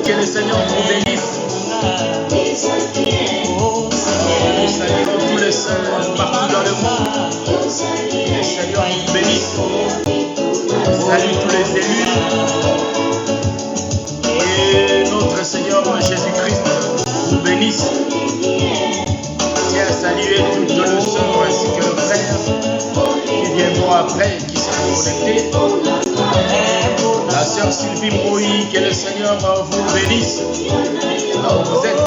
Que le Seigneur vous bénisse. Saluons tous les saints partout dans le monde. Que le Seigneur vous bénisse. Salut tous les élus. Et notre Seigneur Jésus-Christ vous bénisse. Tiens à saluer toutes nos sœurs ainsi que le frère qui viendront après, qui seront connectés. La sœur Sylvie Moïse, que le Seigneur vous bénisse. Là où vous êtes.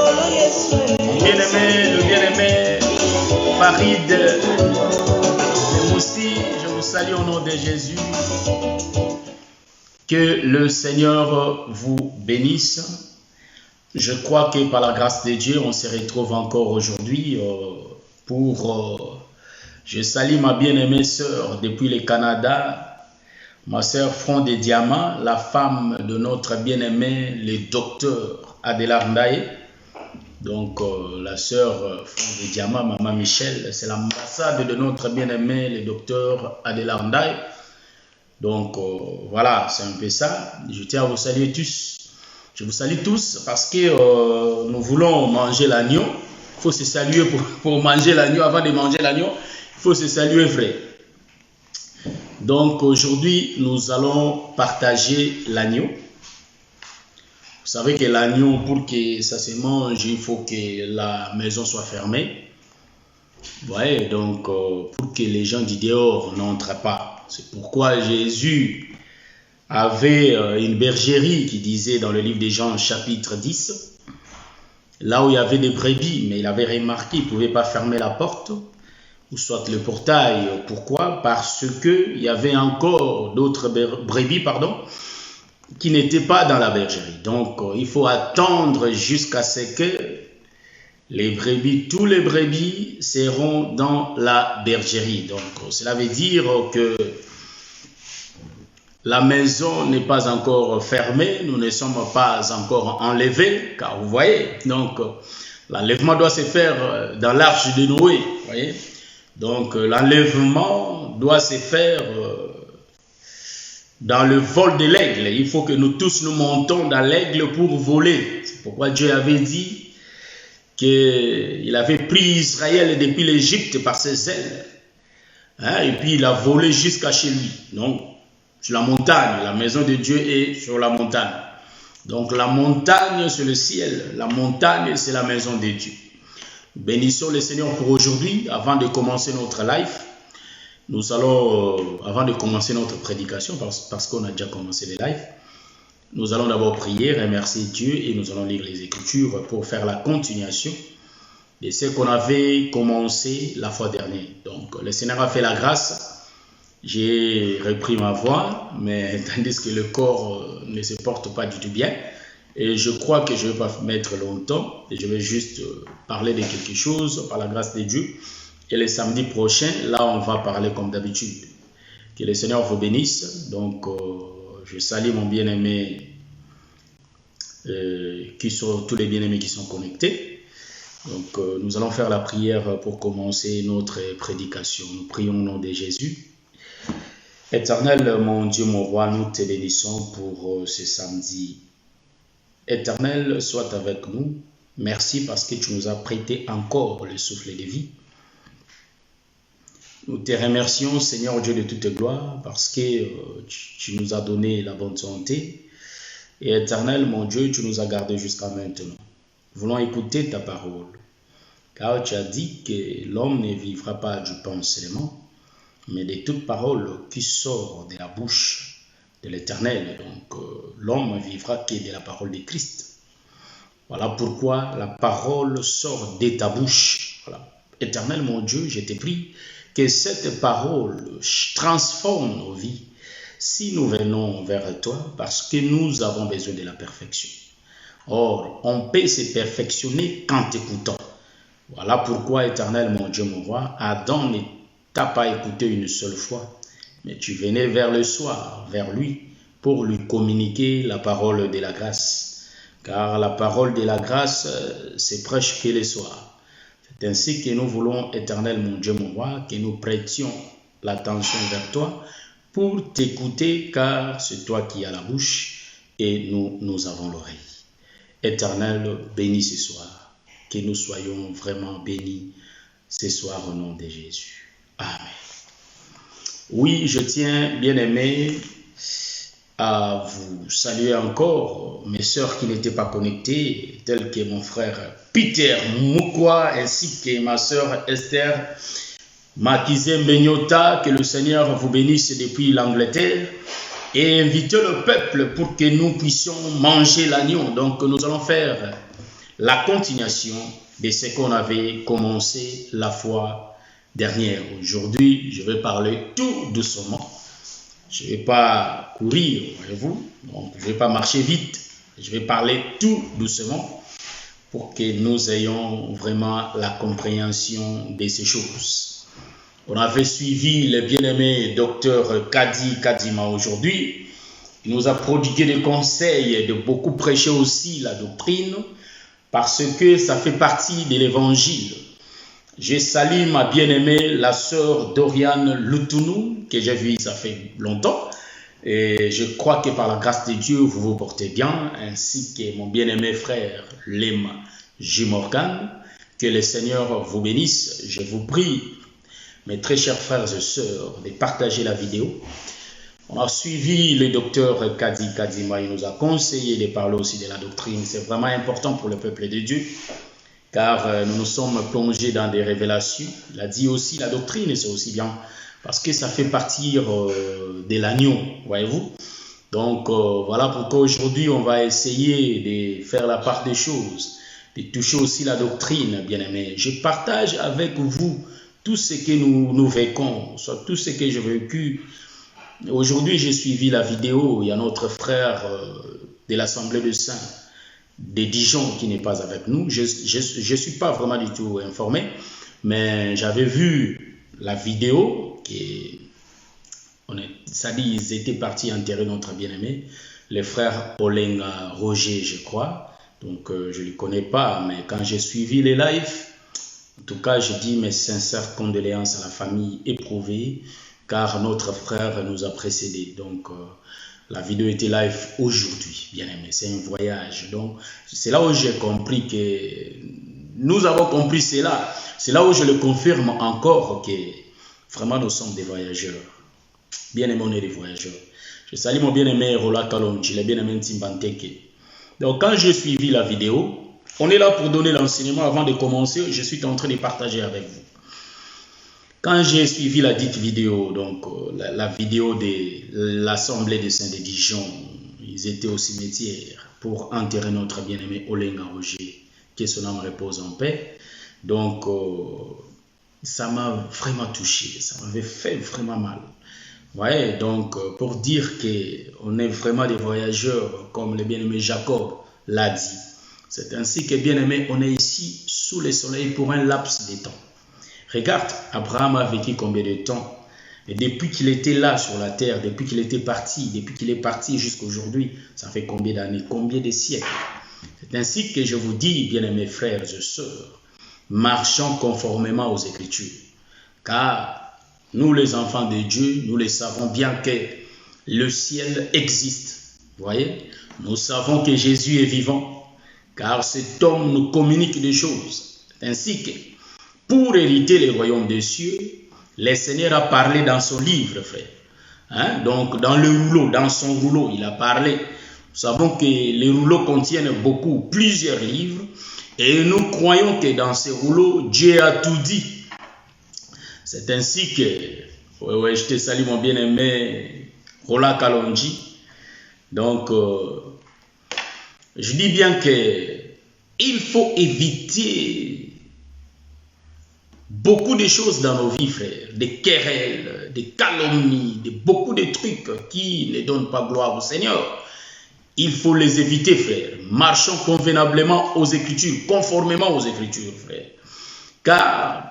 Mon bien-aimé, le bien-aimé Farid, mais aussi, je vous salue au nom de Jésus. Que le Seigneur vous bénisse. Je crois que par la grâce de Dieu, on se retrouve encore aujourd'hui je salue ma bien-aimée sœur depuis le Canada. Ma sœur Front des Diamants, la femme de notre bien-aimé, le docteur Adélard Ndaye. Donc, la sœur Front des Diamants, Maman Michel, c'est l'ambassade de notre bien-aimé, le docteur Adélard Ndaye. Donc, voilà, c'est un peu ça. Je tiens à vous saluer tous. Je vous salue tous parce que nous voulons manger l'agneau. Il faut se saluer pour manger l'agneau. Avant de manger l'agneau, il faut se saluer, frère. Donc aujourd'hui, nous allons partager l'agneau. Vous savez que l'agneau, pour que ça se mange, il faut que la maison soit fermée. Ouais, donc pour que les gens du dehors n'entrent pas. C'est pourquoi Jésus avait une bergerie qui disait dans le livre de Jean chapitre 10, là où il y avait des brebis, mais il avait remarqué qu'il ne pouvait pas fermer la porte. Ou soit le portail. Pourquoi? Parce qu'il y avait encore d'autres brebis, qui n'étaient pas dans la bergerie. Donc, il faut attendre jusqu'à ce que les brebis, tous les brebis seront dans la bergerie. Donc, cela veut dire que la maison n'est pas encore fermée, nous ne sommes pas encore enlevés, car vous voyez, donc, l'enlèvement doit se faire dans l'arche de Noé, vous voyez. Donc, l'enlèvement doit se faire dans le vol de l'aigle. Il faut que nous tous nous montons dans l'aigle pour voler. C'est pourquoi Dieu avait dit qu'il avait pris Israël depuis l'Égypte par ses ailes. Hein, et puis, il a volé jusqu'à chez lui. Donc, sur la montagne. La maison de Dieu est sur la montagne. Donc, la montagne, c'est le ciel. La montagne, c'est la maison de Dieu. Bénissons le Seigneur pour aujourd'hui. Avant de commencer notre live, nous allons, avant de commencer notre prédication, parce qu'on a déjà commencé les lives, nous allons d'abord prier, remercier Dieu et nous allons lire les Écritures pour faire la continuation de ce qu'on avait commencé la fois dernière. Donc, le Seigneur a fait la grâce. J'ai repris ma voix, mais tandis que le corps ne se porte pas du tout bien. Et je crois que je ne vais pas mettre longtemps, et je vais juste parler de quelque chose par la grâce de Dieu. Et le samedi prochain, là, on va parler comme d'habitude. Que le Seigneur vous bénisse. Donc, je salue mon bien-aimé, tous les bien-aimés qui sont connectés. Donc, nous allons faire la prière pour commencer notre prédication. Nous prions au nom de Jésus. Éternel, mon Dieu, mon roi, nous te bénissons pour ce samedi. Éternel, sois avec nous. Merci parce que tu nous as prêté encore le souffle de vie. Nous te remercions, Seigneur Dieu de toute gloire, parce que tu nous as donné la bonne santé. Et éternel, mon Dieu, tu nous as gardés jusqu'à maintenant. Nous voulons écouter ta parole, car tu as dit que l'homme ne vivra pas du pain seulement, mais de toute parole qui sort de la bouche de l'Éternel. Donc, l'homme vivra que de la parole de Christ. Voilà pourquoi la parole sort de ta bouche. Voilà. Éternel, mon Dieu, je te prie que cette parole transforme nos vies si nous venons vers toi, parce que nous avons besoin de la perfection. Or, on peut se perfectionner qu'en t'écoutant. Voilà pourquoi, Éternel, mon Dieu, mon roi, Adam t'as pas écouté une seule fois, mais tu venais vers le soir, vers lui, pour lui communiquer la parole de la grâce. Car la parole de la grâce, c'est prêche que le soir. C'est ainsi que nous voulons, Éternel mon Dieu, mon roi, que nous prêtions l'attention vers toi pour t'écouter, car c'est toi qui as la bouche et nous avons l'oreille. Éternel, bénis ce soir, que nous soyons vraiment bénis ce soir au nom de Jésus. Amen. Oui, je tiens, bien-aimés, à vous saluer encore, mes sœurs qui n'étaient pas connectées, telles que mon frère Peter Moukwa, ainsi que ma sœur Esther Makizé Mbenyota, que le Seigneur vous bénisse depuis l'Angleterre, et invitez le peuple pour que nous puissions manger l'agneau. Donc nous allons faire la continuation de ce qu'on avait commencé la fois dernière. Aujourd'hui, je vais parler tout doucement. Je ne vais pas courir, voyez-vous, donc je ne vais pas marcher vite. Je vais parler tout doucement pour que nous ayons vraiment la compréhension de ces choses. On avait suivi le bien-aimé docteur Kadi Kadima aujourd'hui. Il nous a prodigué des conseils de beaucoup prêcher aussi la doctrine parce que ça fait partie de l'évangile. Je salue ma bien-aimée, la sœur Doriane Lutunou, que j'ai vue ça fait longtemps. Et je crois que par la grâce de Dieu, vous vous portez bien, ainsi que mon bien-aimé frère Lema J. Morgan. Que le Seigneur vous bénisse. Je vous prie, mes très chers frères et sœurs, de partager la vidéo. On a suivi le docteur Kadi Kadima, il nous a conseillé de parler aussi de la doctrine. C'est vraiment important pour le peuple de Dieu, car nous nous sommes plongés dans des révélations. Il a dit aussi la doctrine, c'est aussi bien, parce que ça fait partir de l'agneau, voyez-vous. Donc voilà pourquoi aujourd'hui on va essayer de faire la part des choses, de toucher aussi la doctrine, bien-aimés. Je partage avec vous tout ce que nous vécons, soit tout ce que j'ai vécu. Aujourd'hui, j'ai suivi la vidéo. Il y a notre frère de l'Assemblée de Saints de Dijon qui n'est pas avec nous. Je ne suis pas vraiment du tout informé, mais j'avais vu la vidéo. Ça dit, ils étaient partis enterrer notre bien-aimé, le frère Olenga Roger, je crois. Donc, je ne le connais pas, mais quand j'ai suivi les lives, en tout cas, je dis mes sincères condoléances à la famille éprouvée, car notre frère nous a précédés. Donc, la vidéo était live aujourd'hui, bien aimé. C'est un voyage. Donc, c'est là où j'ai compris que nous avons compris cela. C'est là où je le confirme encore que vraiment nous sommes des voyageurs. Bien aimé, on est des voyageurs. Je salue mon bien-aimé Rola Kalonji, le bien-aimé Timbanteke. Donc, quand j'ai suivi la vidéo, on est là pour donner l'enseignement. Avant de commencer, je suis en train de partager avec vous. Quand j'ai suivi la dite vidéo, donc la vidéo de l'Assemblée des Saints de Dijon, ils étaient au cimetière pour enterrer notre bien-aimé Olenga Roger, que son âme repose en paix. Donc, ça m'a vraiment touché, ça m'avait fait vraiment mal. Ouais, donc, pour dire qu'on est vraiment des voyageurs, comme le bien-aimé Jacob l'a dit. C'est ainsi que, bien-aimé, on est ici sous le soleil pour un laps de temps. Regarde, Abraham a vécu combien de temps? Et depuis qu'il était là sur la terre, depuis qu'il était parti, depuis qu'il est parti jusqu'à aujourd'hui, ça fait combien d'années, combien de siècles? C'est ainsi que je vous dis, bien-aimés frères et sœurs, marchons conformément aux Écritures. Car nous, les enfants de Dieu, nous le savons bien que le ciel existe. Vous voyez? Nous savons que Jésus est vivant, car cet homme nous communique des choses. C'est ainsi que pour hériter le royaume des cieux, le Seigneur a parlé dans son livre, frère. Donc, dans le rouleau, dans son rouleau, il a parlé. Nous savons que les rouleaux contiennent plusieurs livres. Et nous croyons que dans ces rouleaux, Dieu a tout dit. C'est ainsi que, je te salue mon bien-aimé, Rola Kalonji. Donc, je dis bien que il faut éviter beaucoup de choses dans nos vies, frères, des querelles, des calomnies, beaucoup de trucs qui ne donnent pas gloire au Seigneur. Il faut les éviter, frères. Marchons convenablement aux Écritures, conformément aux Écritures, frères. Car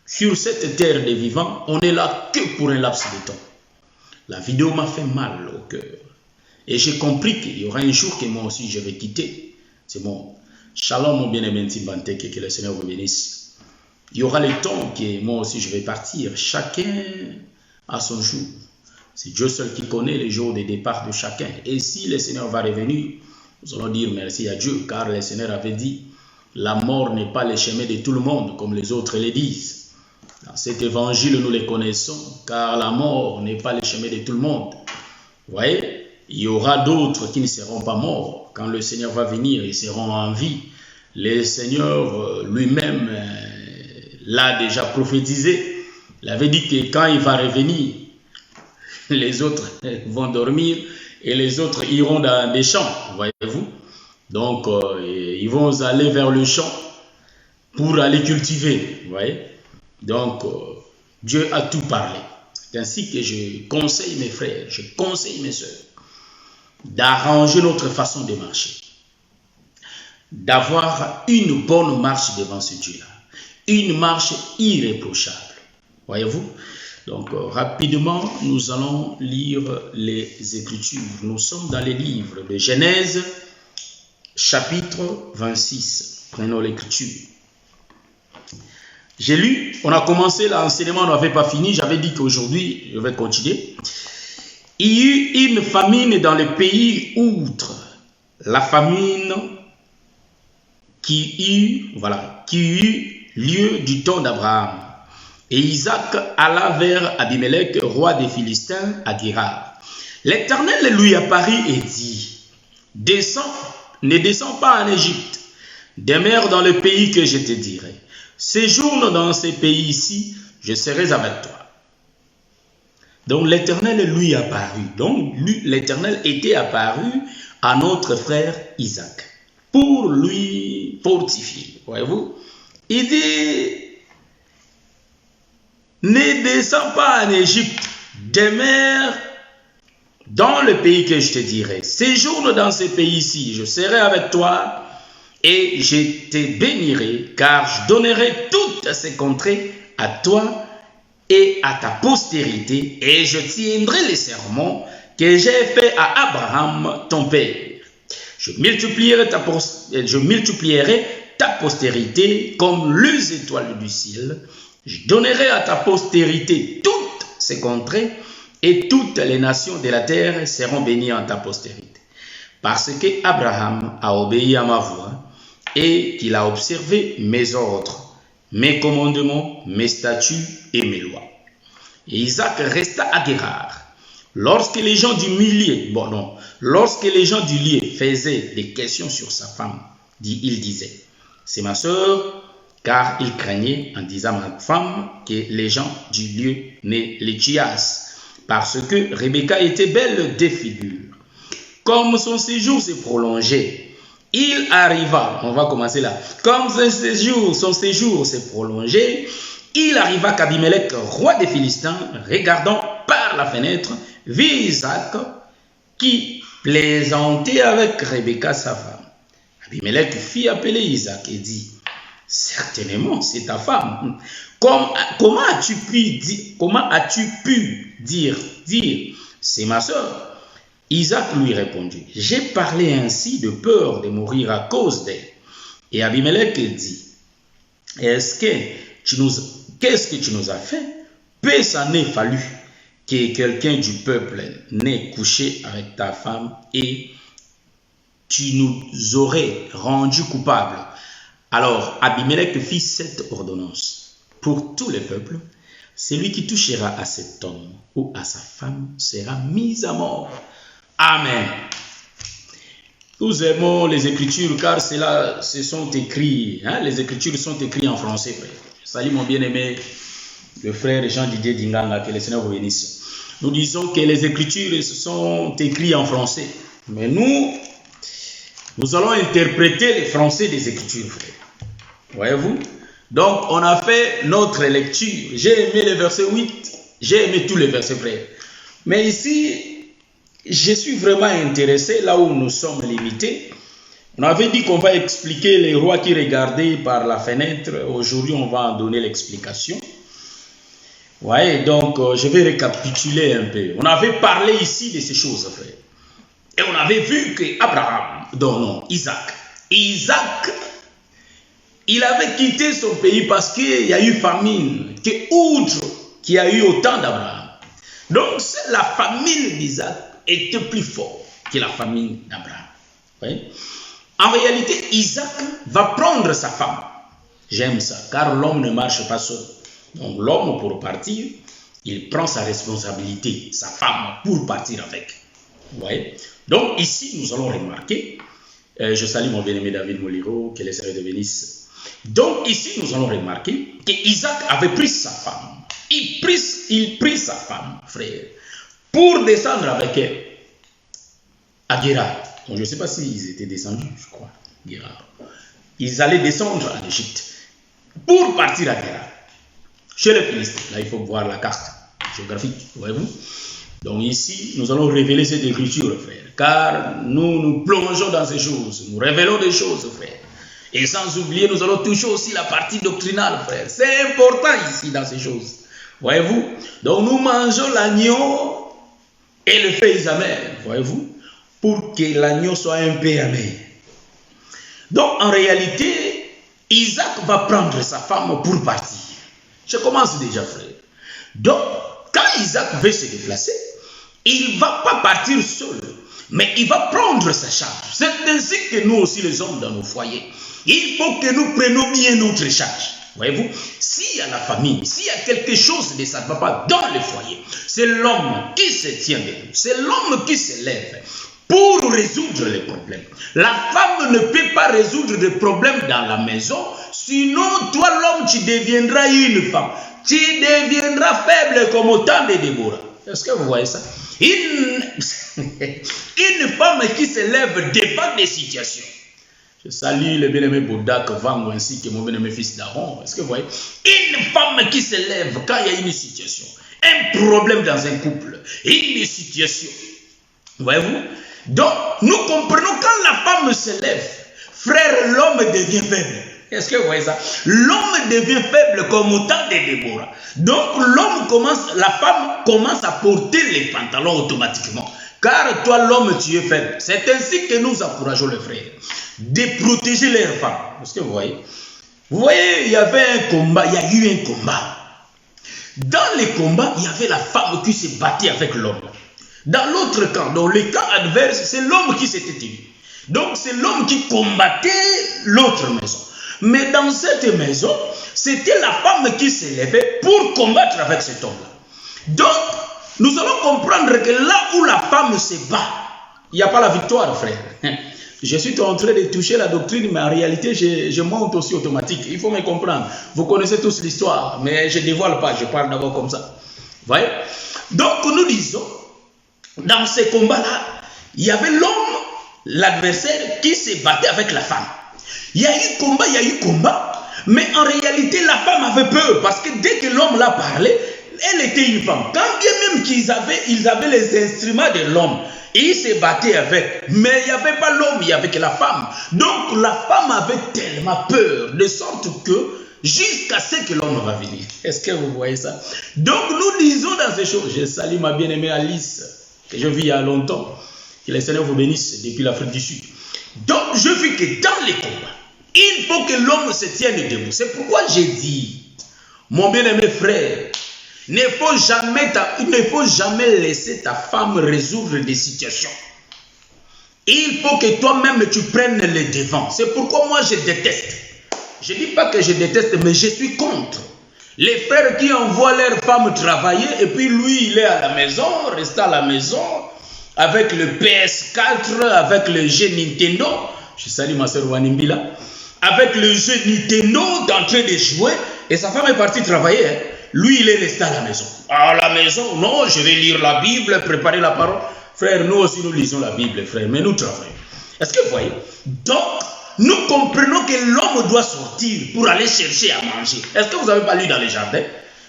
sur cette terre des vivants, on est là que pour un laps de temps. La vidéo m'a fait mal au cœur. Et j'ai compris qu'il y aura un jour que moi aussi je vais quitter ce monde. Shalom mon bien-aimé Timbante, que le Seigneur vous bénisse. Il y aura le temps que moi aussi je vais partir. Chacun a son jour. C'est Dieu seul qui connaît les jours de départ de chacun. Et si le Seigneur va revenir, nous allons dire merci à Dieu, car le Seigneur avait dit, la mort n'est pas le chemin de tout le monde, comme les autres le disent. Dans cet évangile, nous le connaissons, car la mort n'est pas le chemin de tout le monde. Vous voyez, il y aura d'autres qui ne seront pas morts. Quand le Seigneur va venir, ils seront en vie. Le Seigneur lui-même l'a déjà prophétisé. Il avait dit que quand il va revenir, les autres vont dormir et les autres iront dans des champs, voyez-vous. Donc, ils vont aller vers le champ pour aller cultiver, vous voyez. Donc, Dieu a tout parlé. C'est ainsi que je conseille mes frères, je conseille mes soeurs d'arranger notre façon de marcher, d'avoir une bonne marche devant ce Dieu-là, une marche irréprochable, voyez-vous. Donc, rapidement, nous allons lire les Écritures. Nous sommes dans les livres de Genèse, chapitre 26. Prenons l'Écriture. J'ai lu, on a commencé l'enseignement, on n'avait pas fini. J'avais dit qu'aujourd'hui, je vais continuer. Il y eut une famine dans le pays outre la famine qui eut lieu du temps d'Abraham. Et Isaac alla vers Abimelech, roi des Philistins, à Guérar. L'Éternel lui apparut et dit, ne descends pas en Égypte, demeure dans le pays que je te dirai. Séjourne dans ces pays-ci, je serai avec toi. Donc l'Éternel lui apparut. Donc l'Éternel était apparu à notre frère Isaac pour lui fortifier. Voyez-vous, il dit, ne descends pas en Égypte, demeure dans le pays que je te dirai. Séjourne dans ces pays-ci, je serai avec toi et je te bénirai, car je donnerai toutes ces contrées à toi et à ta postérité, et je tiendrai les serments que j'ai faits à Abraham, ton père. Je multiplierai ta postérité comme les étoiles du ciel. Je donnerai à ta postérité toutes ces contrées, et toutes les nations de la terre seront bénies en ta postérité. Parce que Abraham a obéi à ma voix, et qu'il a observé mes ordres, mes commandements, mes statuts et mes lois. Et Isaac resta à Guérar. Lorsque les gens du lieu faisaient des questions sur sa femme, il disait, c'est ma sœur, car il craignait en disant à ma femme que les gens du lieu ne les tuassent, parce que Rebecca était belle de figure. Comme son séjour s'est prolongé, il arriva, on va commencer là, comme son séjour s'est prolongé, il arriva qu'Abimelech, roi des Philistins, regardant par la fenêtre, vit Isaac qui plaisantait avec Rebecca sa femme. Abimelech fit appeler Isaac et dit, certainement c'est ta femme. Comment as-tu pu dire c'est ma soeur? Isaac lui répondit, j'ai parlé ainsi de peur de mourir à cause d'elle. Et Abimelech dit, qu'est-ce que tu nous as fait? Peu s'en est fallu que quelqu'un du peuple n'ait couché avec ta femme et tu nous aurais rendus coupables. Alors Abimelech fit cette ordonnance pour tout le peuple, celui qui touchera à cet homme ou à sa femme sera mis à mort. Amen. Nous aimons les Écritures car ce sont écrits. Les Écritures sont écrites en français, frère. Salut mon bien-aimé, le frère Jean-Didier Dinganga, que le Seigneur vous bénisse. Nous disons que les Écritures sont écrites en français. Mais nous allons interpréter les français des Écritures, frère. Voyez-vous? Donc, on a fait notre lecture. J'ai aimé le verset 8. J'ai aimé tous les versets, frère. Mais ici, je suis vraiment intéressé là où nous sommes limités. On avait dit qu'on va expliquer les rois qui regardaient par la fenêtre. Aujourd'hui, on va en donner l'explication. Ouais, donc je vais récapituler un peu. On avait parlé ici de ces choses, frère. Et on avait vu que Abraham, non, Isaac, il avait quitté son pays parce qu'il y a eu famine, que outre qu'il y a eu autant d'Abraham. Donc la famine d'Isaac était plus forte que la famine d'Abraham. Oui? En réalité, Isaac va prendre sa femme. J'aime ça, car l'homme ne marche pas seul. Donc l'homme, pour partir, il prend sa responsabilité, sa femme, pour partir avec. Ouais. Donc ici, nous allons remarquer, je salue mon bien-aimé David Moliro, que les Seigneur te bénisse. Donc ici, nous allons remarquer qu'Isaac avait pris sa femme. Il prit sa femme, frère, pour descendre avec elle à Guérard. Donc, je ne sais pas s'ils étaient descendus, je crois, Guérard. Ils allaient descendre en Égypte pour partir à Guérard. Chez les Philistins, là il faut voir la carte géographique, voyez-vous. Donc ici, nous allons révéler cette écriture, frère, car nous plongeons dans ces choses, nous révélons des choses, frère. Et sans oublier, nous allons toucher aussi la partie doctrinale, frère. C'est important ici dans ces choses, voyez-vous. Donc nous mangeons l'agneau et le feu amer, voyez-vous, pour que l'agneau soit un peu amer. Donc en réalité, Isaac va prendre sa femme pour partir. Je commence déjà, frère. Donc, quand Isaac veut se déplacer, il ne va pas partir seul, mais il va prendre sa charge. C'est ainsi que nous aussi, les hommes dans nos foyers, il faut que nous prenions bien notre charge. Voyez-vous, s'il y a la famille, s'il y a quelque chose de ça ne va pas dans le foyer, c'est l'homme qui se tient debout, c'est l'homme qui se lève pour résoudre les problèmes. La femme ne peut pas résoudre des problèmes dans la maison, sinon toi l'homme tu deviendras une femme. Tu deviendras faible comme au temps de Déborah. Est-ce que vous voyez ça? Une femme qui se lève devant des situations. Je salue le bien-aimé Bouddha Vango ainsi que mon bien-aimé fils d'Aaron. Est-ce que vous voyez? Une femme qui se lève quand il y a une situation, un problème dans un couple, une situation. Voyez-vous? Donc, nous comprenons quand la femme se lève, frère, l'homme devient faible. Est-ce que vous voyez ça? L'homme devient faible comme au temps de Déborah. Donc, la femme commence à porter les pantalons automatiquement. Car toi, l'homme, tu es faible. C'est ainsi que nous encourageons les frères de protéger leurs femmes. Est-ce que vous voyez? Vous voyez, il y avait un combat, il y a eu un combat. Dans les combats, il y avait la femme qui se battait avec l'homme. Dans l'autre camp, dans le camp adverse, c'est l'homme qui s'était tué. Donc, c'est l'homme qui combattait l'autre maison. Mais dans cette maison, c'était la femme qui s'élevait pour combattre avec cet homme-là. Donc, nous allons comprendre que là où la femme se bat, il n'y a pas la victoire, frère. Je suis en train de toucher la doctrine, mais en réalité, je monte aussi automatique. Il faut me comprendre. Vous connaissez tous l'histoire, mais je ne dévoile pas, je parle d'abord comme ça. Vous voyez? Donc, nous disons, dans ces combats-là, il y avait l'homme, l'adversaire, qui se battait avec la femme. Il y a eu combat, mais en réalité, la femme avait peur, parce que dès que l'homme l'a parlé, elle était une femme. Quand bien même qu'ils avaient les instruments de l'homme, et ils se battaient avec, mais il n'y avait pas l'homme, il y avait que la femme. Donc la femme avait tellement peur, de sorte que, jusqu'à ce que l'homme va venir. Est-ce que vous voyez ça? Donc nous disons dans ces choses, je salue ma bien-aimée Alice, que je vis il y a longtemps, que le Seigneur vous bénisse depuis l'Afrique du Sud. Donc je vis que dans les combats, il faut que l'homme se tienne debout. C'est pourquoi j'ai dit, mon bien-aimé frère, il ne faut jamais laisser ta femme résoudre des situations. Il faut que toi-même tu prennes le devant. C'est pourquoi moi je déteste. Je ne dis pas que je déteste, mais je suis contre. Les frères qui envoient leurs femmes travailler et puis lui il est à la maison, reste à la maison avec le PS4, avec le jeu Nintendo. Je salue ma soeur Wanimbila. Avec le jeu Nintendo en train de jouer et sa femme est partie travailler. Hein. Lui, il est resté à la maison. À la maison, non, je vais lire la Bible, préparer la parole. Frère, nous aussi, nous lisons la Bible, frère, mais nous travaillons. Est-ce que vous voyez? Donc, nous comprenons que l'homme doit sortir pour aller chercher à manger. Est-ce que vous n'avez pas lu dans les jardins?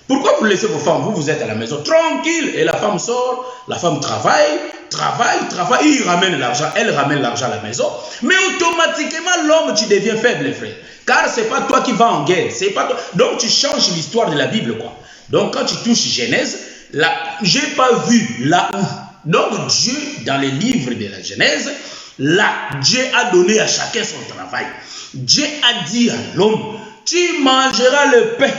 Pourquoi vous laissez vos femmes? Vous êtes à la maison tranquille et la femme sort, la femme travaille, il ramène l'argent, elle ramène l'argent à la maison. Mais automatiquement, l'homme, tu deviens faible, frère. Car ce n'est pas toi qui vas en guerre. Pas toi. Donc, tu changes l'histoire de la Bible, quoi. Donc quand tu touches Genèse, je n'ai pas vu là où. Donc Dieu, dans les livres de la Genèse, là, Dieu a donné à chacun son travail. Dieu a dit à l'homme, tu mangeras le pain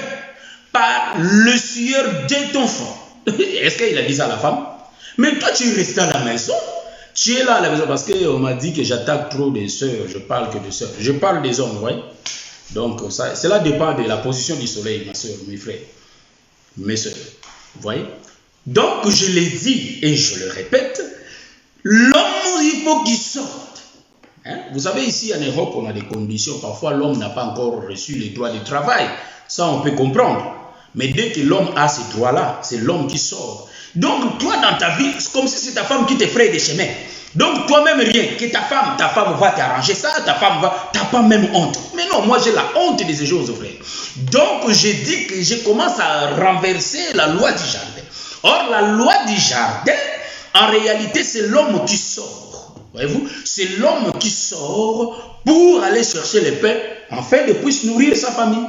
par le sueur de ton front. Est-ce qu'il a dit ça à la femme? Mais toi, tu restes à la maison. Tu es là à la maison parce qu'on m'a dit que j'attaque trop des sœurs. Je parle que des sœurs. Je parle des hommes, oui. Donc, cela dépend de la position du soleil, ma soeur, mes frères, mes soeurs. Vous voyez? Donc, je l'ai dit et je le répète, l'homme, il faut qu'il sorte. Hein? Vous savez, ici en Europe, on a des conditions. Parfois, l'homme n'a pas encore reçu les droits de travail. Ça, on peut comprendre. Mais dès que l'homme a ces droits-là, c'est l'homme qui sort. Donc, toi, dans ta vie, c'est comme si c'est ta femme qui te fraye des chemins. Donc, toi-même, rien. Que ta femme va t'arranger ça, t'as pas même honte. Mais non, moi, j'ai la honte de ces choses, frère. Donc, je dis que je commence à renverser la loi du jardin. Or, la loi du jardin, en réalité, c'est l'homme qui sort. Voyez-vous? C'est l'homme qui sort pour aller chercher le pain, afin de pouvoir nourrir sa famille.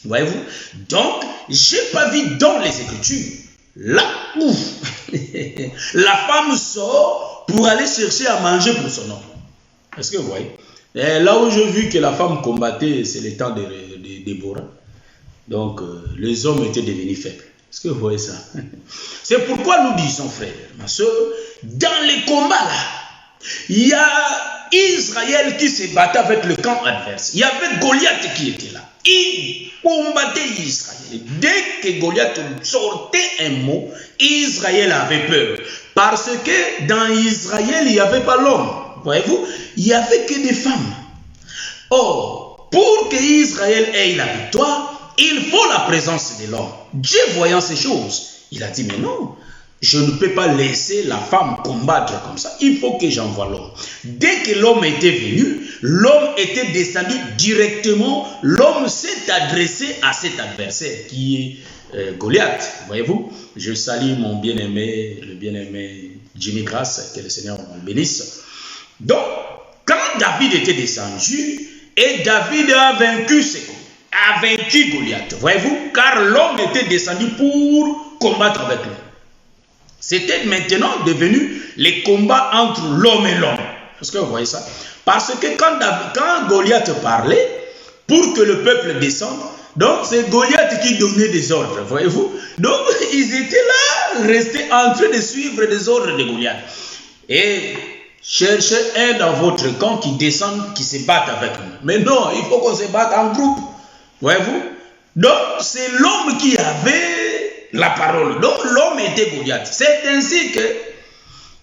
Voyez-vous? Donc, je n'ai pas vu dans les Écritures, là où la femme sort pour aller chercher à manger pour son homme. Est-ce que vous voyez? Et là où j'ai vu que la femme combattait, c'est le temps de Déborah. Donc, les hommes étaient devenus faibles. Est-ce que vous voyez ça? C'est pourquoi nous disons, frère, ma soeur, dans les combats là, il y a Israël qui se battait avec le camp adverse. Il y avait Goliath qui était là. Il combattait Israël. Dès que Goliath sortait un mot, Israël avait peur. Parce que dans Israël, il n'y avait pas l'homme. Voyez-vous? Il n'y avait que des femmes. Or, pour que Israël ait la victoire, il faut la présence de l'homme. Dieu voyant ces choses, il a dit, mais non, je ne peux pas laisser la femme combattre comme ça. Il faut que j'envoie l'homme. Dès que l'homme était venu, l'homme était descendu directement. L'homme s'est adressé à cet adversaire qui est Goliath. Voyez-vous? Je salue mon bien-aimé, le bien-aimé Jimmy Grace, que le Seigneur le bénisse. Donc, quand David était descendu, et David a vaincu Goliath. Voyez-vous? Car l'homme était descendu pour combattre avec lui. C'était maintenant devenu les combats entre l'homme et l'homme. Est-ce que vous voyez ça? Parce que quand Goliath parlait, pour que le peuple descende, donc c'est Goliath qui donnait des ordres, voyez-vous? Donc ils étaient là, restés en train de suivre les ordres de Goliath. Et cherchez un dans votre camp qui descend, qui se batte avec nous. Mais non, il faut qu'on se batte en groupe, voyez-vous? Donc c'est l'homme qui avait la parole. Donc l'homme était Goliath. C'est ainsi que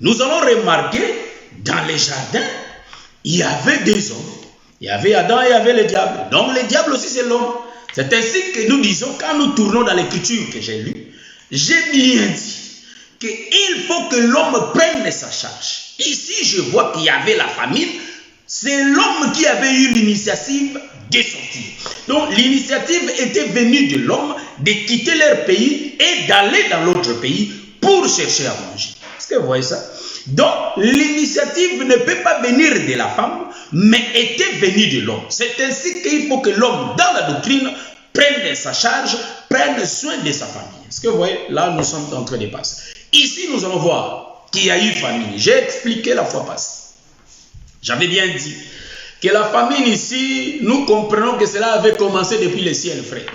nous allons remarquer dans les jardins, il y avait des hommes. Il y avait Adam et il y avait le diable. Donc le diable aussi c'est l'homme. C'est ainsi que nous disons, quand nous tournons dans l'écriture que j'ai lue, j'ai bien dit qu'il faut que l'homme prenne sa charge. Ici je vois qu'il y avait la famine. C'est l'homme qui avait eu l'initiative de sortir. Donc l'initiative était venue de l'homme de quitter leur pays et d'aller dans l'autre pays pour chercher à manger. Est-ce que vous voyez ça? Donc l'initiative ne peut pas venir de la femme, mais était venue de l'homme. C'est ainsi qu'il faut que l'homme, dans la doctrine, prenne sa charge, prenne soin de sa famille. Est-ce que vous voyez? Là, nous sommes en train de passer. Ici, nous allons voir qu'il y a eu famine. J'ai expliqué la fois passée. J'avais bien dit que la famine ici, nous comprenons que cela avait commencé depuis le ciel, frère.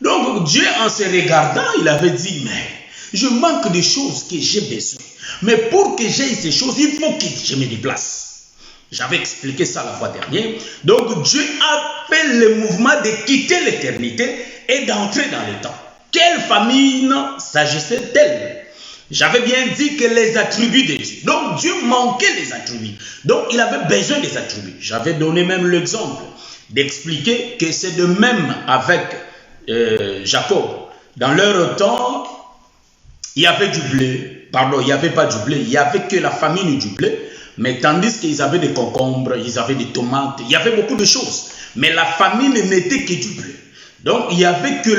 Donc Dieu, en se regardant, il avait dit, mais je manque de choses que j'ai besoin. Mais pour que j'aie ces choses, il faut que je me déplace. J'avais expliqué ça la fois dernière. Donc Dieu a fait le mouvement de quitter l'éternité et d'entrer dans le temps. Quelle famine s'agissait-elle? J'avais bien dit que les attributs de Dieu. Donc Dieu manquait les attributs. Donc il avait besoin des attributs. J'avais donné même l'exemple d'expliquer que c'est de même avec Jacob. Dans leur temps, il y avait du blé. Pardon, il n'y avait pas du blé. Il n'y avait que la famine du blé. Mais tandis qu'ils avaient des concombres, ils avaient des tomates, il y avait beaucoup de choses. Mais la famine n'était que du blé. Donc il n'y avait que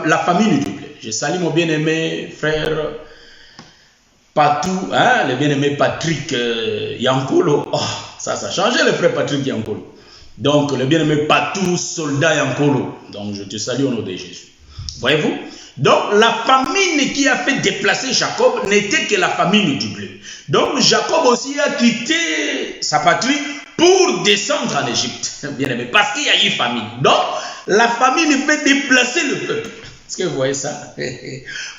la famine du blé. Je salue mon bien-aimé frère Patou, hein, le bien-aimé Patrick Yankolo. Oh, ça a changé le frère Patrick Yankolo. Donc le bien-aimé Patou, soldat Yankolo. Donc je te salue au nom de Jésus. Voyez-vous? Donc, la famine qui a fait déplacer Jacob n'était que la famine du blé. Donc, Jacob aussi a quitté sa patrie pour descendre en Égypte. Bien aimé, parce qu'il y a eu famine. Donc, la famine peut déplacer le peuple. Est-ce que vous voyez ça?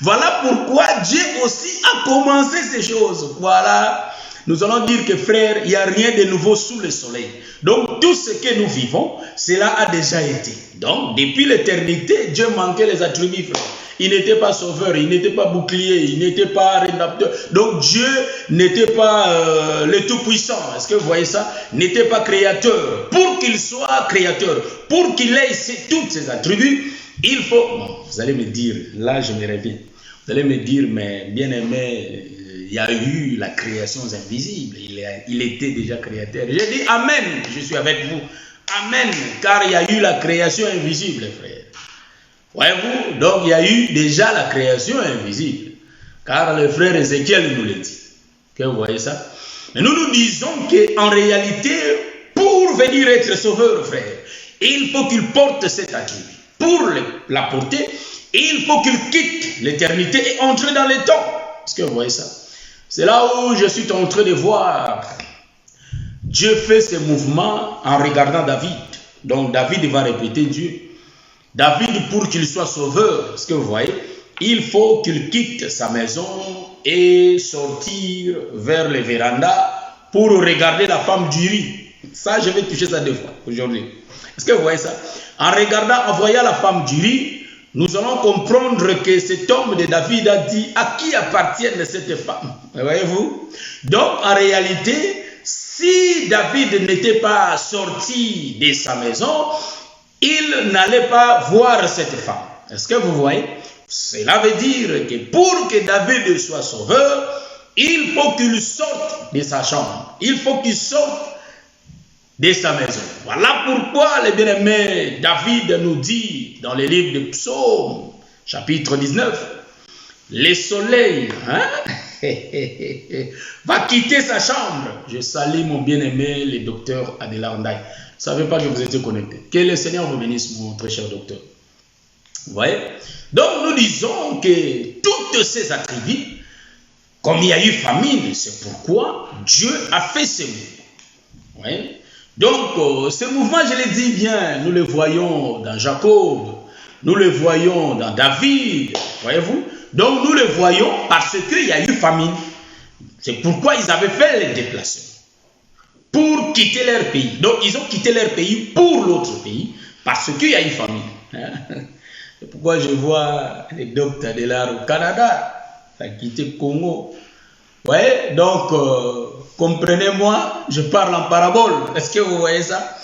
Voilà pourquoi Dieu aussi a commencé ces choses. Voilà. Nous allons dire que frère, il n'y a rien de nouveau sous le soleil. Donc tout ce que nous vivons, cela a déjà été. Donc depuis l'éternité, Dieu manquait les attributs, frère. Il n'était pas sauveur, il n'était pas bouclier, il n'était pas rédempteur. Donc Dieu n'était pas le tout-puissant. Est-ce que vous voyez ça? N'était pas créateur. Pour qu'il soit créateur, pour qu'il ait tous ses attributs, il faut... Bon, vous allez me dire, là je me reviens. Vous allez me dire, mais bien aimé, il y a eu la création invisible. Il était déjà créateur. J'ai dit Amen, je suis avec vous. Amen, car il y a eu la création invisible, frère. Voyez-vous, donc il y a eu déjà la création invisible. Car le frère Ézéchiel nous le dit. Que vous voyez ça? Mais nous disons qu'en réalité, pour venir être sauveur, frère, il faut qu'il porte cet attribut. Pour la porter, il faut qu'il quitte l'éternité et entre dans le temps. Est-ce que vous voyez ça? C'est là où je suis en train de voir Dieu fait ses mouvements en regardant David. Donc David va répéter Dieu. David, pour qu'il soit sauveur, est-ce que vous voyez, il faut qu'il quitte sa maison et sortir vers les vérandas pour regarder la femme d'Uri. Ça, je vais toucher ça 2 fois aujourd'hui. Est-ce que vous voyez ça? En regardant, en voyant la femme d'Uri, nous allons comprendre que cet homme de David a dit à qui appartient cette femme. Voyez-vous? Donc, en réalité, si David n'était pas sorti de sa maison, il n'allait pas voir cette femme. Est-ce que vous voyez? Cela veut dire que pour que David soit sauveur, il faut qu'il sorte de sa chambre. Il faut qu'il sorte de sa maison. Voilà pourquoi le bien-aimé David nous dit dans le livre de Psaume, chapitre 19, le soleil va quitter sa chambre. Je salue mon bien-aimé, le docteur Adelarandai. Je ne savais pas que vous étiez connecté. Que le Seigneur vous bénisse, mon très cher docteur. Vous voyez? Donc nous disons que toutes ces attributs, comme il y a eu famine, c'est pourquoi Dieu a fait ce mouvement. Vous voyez? Donc, ce mouvement, je l'ai dit bien, nous le voyons dans Jacob, nous le voyons dans David, voyez-vous? Donc, nous le voyons parce qu'il y a eu famine. C'est pourquoi ils avaient fait les déplacements pour quitter leur pays. Donc, ils ont quitté leur pays pour l'autre pays parce qu'il y a eu famine. C'est pourquoi je vois les docteurs de l'art au Canada, ça a quitté le Congo. Ouais, donc, comprenez-moi, je parle en parabole. Est-ce que vous voyez ça?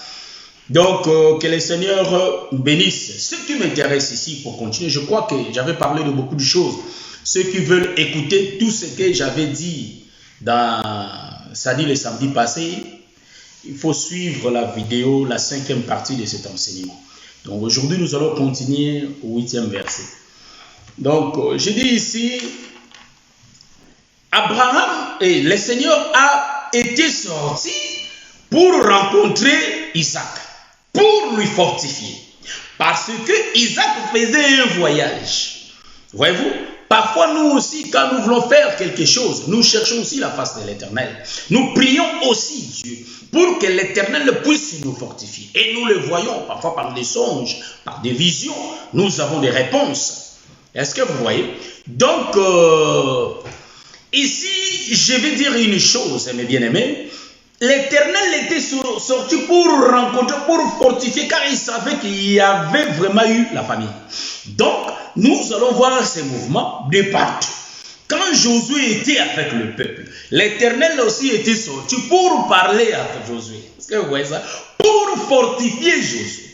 Donc, que le Seigneur bénisse. Ce qui m'intéresse ici, pour continuer, je crois que j'avais parlé de beaucoup de choses. Ceux qui veulent écouter tout ce que j'avais dit le samedi passé, il faut suivre la vidéo, la 5e partie de cet enseignement. Donc, aujourd'hui, nous allons continuer au 8e verset. Donc, je dis ici... Abraham et le Seigneur a été sorti pour rencontrer Isaac, pour lui fortifier. Parce que Isaac faisait un voyage. Voyez-vous, parfois nous aussi, quand nous voulons faire quelque chose, nous cherchons aussi la face de l'Éternel. Nous prions aussi Dieu pour que l'Éternel puisse nous fortifier. Et nous le voyons parfois par des songes, par des visions. Nous avons des réponses. Est-ce que vous voyez? Donc... ici, je vais dire une chose, mes bien-aimés. L'Éternel était sorti pour rencontrer, pour fortifier, car il savait qu'il y avait vraiment eu la famine. Donc, nous allons voir ces mouvements de partout. Quand Josué était avec le peuple, l'Éternel aussi était sorti pour parler avec Josué. Est-ce que vous voyez ça? Pour fortifier Josué,